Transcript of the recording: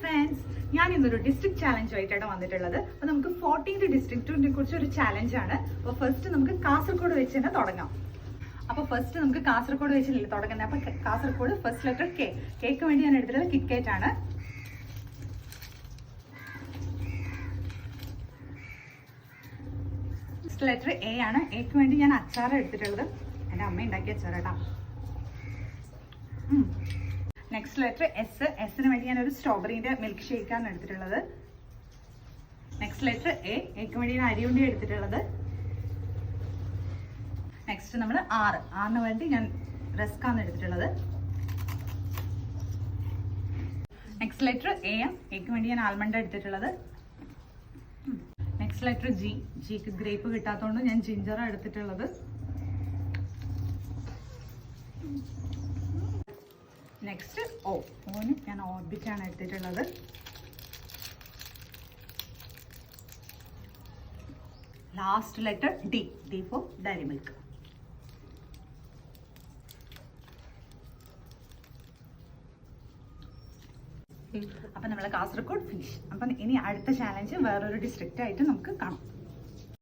Friends, ഞാൻ ഇന്നൊരു district challenge ആയിട്ടാണ് വന്നിട്ടുള്ളത്. അപ്പോൾ നമുക്ക് 14th ഡിസ്ട്രിക്റ്റിനെ കുറിച്ച് ഒരു ചാലഞ്ച് ആണ്. അപ്പോൾ ഫസ്റ്റ് നമുക്ക് കാസർഗോഡ് വെച്ച് തന്നെ തുടങ്ങാം. അപ്പോൾ ഫസ്റ്റ് നമുക്ക് കാസർഗോഡ് വെച്ചില്ലേ തുടങ്ങുന്നത്. അപ്പോൾ Kasaragod first letter K. Cake വേണ്ടി ഞാൻ എടുത്തിട്ടുള്ളത് കിറ്റ്കാറ്റ് ആണ്. നെക്സ്റ്റ് ലെറ്റർ എ ആണ്. എക്ക് വേണ്ടി ഞാൻ അച്ചാർ എടുത്തിട്ടുള്ളത്. എൻ്റെ അമ്മ ഉണ്ടാക്കിയ അച്ചാർ കേട്ടോ. Next letter S. എസിന് വേണ്ടി ഞാൻ ഒരു സ്ട്രോബെറിന്റെ മിൽക്ക് ഷേക്കാണ് എടുത്തിട്ടുള്ളത്. നെക്സ്റ്റ് ലെറ്റർ എക്ക് വേണ്ടി ഞാൻ അരിയുണ്ടി എടുത്തിട്ടുള്ളത്. നെക്സ്റ്റ് നമ്മൾ ആറിന് വേണ്ടി ഞാൻ റസ്കാണ് എടുത്തിട്ടുള്ളത്. നെക്സ്റ്റ് ലെറ്റർ എക്ക് വേണ്ടി ഞാൻ ആൽമണ്ട് എടുത്തിട്ടുള്ളത്. നെക്സ്റ്റ് ലെറ്റർ ജിക്ക് ഗ്രേപ്പ് കിട്ടാത്തതുകൊണ്ട് ഞാൻ ജിഞ്ചറാണ് എടുത്തിട്ടുള്ളത്. നെക്സ്റ്റ് ഓന് ഞാൻ ഓർബിറ്റാണ് എടുത്തിട്ടുള്ളത്. Last letter D for dairy milk. അപ്പം നമ്മൾ കാസർഗോഡ് ഫിനിഷ്. അപ്പം ഇനി അടുത്ത ചാലഞ്ച് വേറൊരു ഡിസ്ട്രിക്റ്റ് ആയിട്ട് നമുക്ക് കാണാം.